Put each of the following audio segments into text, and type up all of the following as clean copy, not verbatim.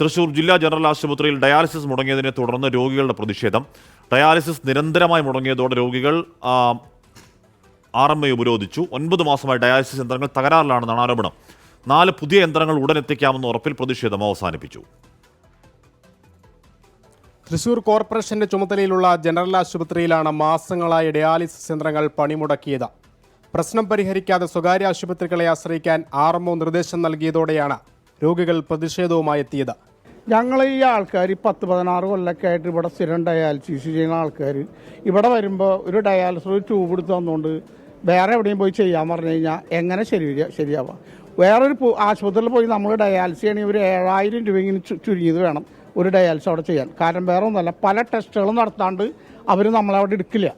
തൃശൂർ ജില്ലാ ജനറൽ ആശുപത്രിയിൽ ഡയാലിസിസ് മുടങ്ങിയതിനെ തുടർന്ന് രോഗികളുടെ പ്രതിഷേധം. ഡയാലിസിസ് നിരന്തരമായി മുടങ്ങിയതോടെ രോഗികൾ RMA ഉപരോധിച്ചു. 9 മാസമായി ഡയാലിസിസ് യന്ത്രങ്ങൾ തകരാറിലാണെന്നാണ് ആരോപണം. 4 പുതിയ യന്ത്രങ്ങൾ ഉടൻ എത്തിക്കാമെന്ന ഉറപ്പിൽ പ്രതിഷേധം അവസാനിപ്പിച്ചു. തൃശൂർ കോർപ്പറേഷന്റെ ചുമതലയിലുള്ള ജനറൽ ആശുപത്രിയിലാണ് മാസങ്ങളായി ഡയാലിസിസ് യന്ത്രങ്ങൾ പണിമുടക്കിയത്. പ്രശ്നം പരിഹരിക്കാതെ സ്വകാര്യ ആശുപത്രികളെ ആശ്രയിക്കാൻ RMO നിർദ്ദേശം നൽകിയതോടെയാണ് രോഗികൾ പ്രതിഷേധവുമായി എത്തിയത്. ഞങ്ങൾ ഈ ആൾക്കാർ 10-16 കൊല്ലമൊക്കെ ആയിട്ട് ഇവിടെ സ്ഥിരം ഡയാലിസിസ് ചെയ്യുന്ന ആൾക്കാർ ഇവിടെ വരുമ്പോൾ ഒരു ഡയാലിസിസ് ട്യൂബ് എടുത്ത് തന്നുകൊണ്ട് വേറെ എവിടെയും പോയി ചെയ്യാൻ പറഞ്ഞു കഴിഞ്ഞാൽ എങ്ങനെ ശരിയാവാം? വേറൊരു ആശുപത്രിയിൽ പോയി നമ്മൾ ഡയാലിസിസ് ചെയ്യണമെങ്കിൽ ഒരു 7000 രൂപയെങ്കിലും ചുരുങ്ങിയത് വേണം ഒരു ഡയാലിസിസ് അവിടെ ചെയ്യാൻ. കാരണം വേറെ ഒന്നുമല്ല, പല ടെസ്റ്റുകളും നടത്താണ്ട് അവർ നമ്മളവിടെ എടുക്കില്ല.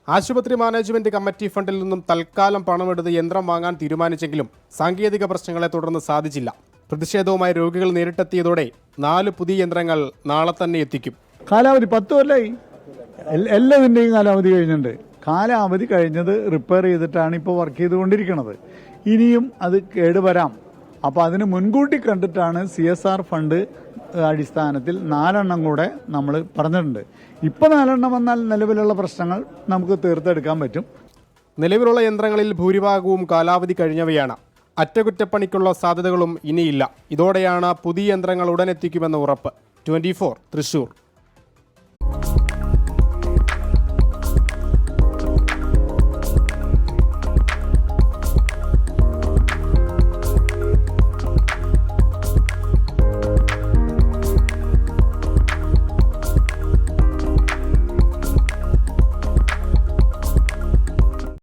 ആശുപത്രി മാനേജ്മെന്റ് കമ്മിറ്റി ഫണ്ടിൽ നിന്നും തൽക്കാലം പണമെടുത്ത് യന്ത്രം വാങ്ങാൻ തീരുമാനിച്ചെങ്കിലും സാങ്കേതിക പ്രശ്നങ്ങളെ തുടർന്ന് സാധിച്ചില്ല. പ്രതിഷേധവുമായി രോഗികൾ നേരിട്ടെത്തിയതോടെ 4 പുതിയ യന്ത്രങ്ങൾ നാളെ തന്നെ എത്തിക്കും. കാലാവധി 10 കൊല്ലമായി, എല്ലാതിൻ്റെയും കാലാവധി കഴിഞ്ഞിട്ടുണ്ട്. കാലാവധി കഴിഞ്ഞത് റിപ്പയർ ചെയ്തിട്ടാണ് ഇപ്പോൾ വർക്ക് ചെയ്തുകൊണ്ടിരിക്കുന്നത്. ഇനിയും അത് കേടുവരാം. അപ്പോൾ അതിന് മുൻകൂട്ടി കണ്ടിട്ടാണ് CSR ഫണ്ട് അടിസ്ഥാനത്തിൽ 4 എണ്ണം കൂടെ നമ്മൾ പറഞ്ഞിട്ടുണ്ട്. ഇപ്പോൾ 4 എണ്ണം വന്നാൽ നിലവിലുള്ള പ്രശ്നങ്ങൾ നമുക്ക് തീർത്തെടുക്കാൻ പറ്റും. നിലവിലുള്ള യന്ത്രങ്ങളിൽ ഭൂരിഭാഗവും കാലാവധി കഴിഞ്ഞവയാണ്. അറ്റകുറ്റപ്പണിക്കുള്ള സാധ്യതകളും ഇനിയില്ല. ഇതോടെയാണ് പുതിയ യന്ത്രങ്ങൾ ഉടൻ എത്തിക്കുമെന്ന ഉറപ്പ്. 24 തൃശൂർ.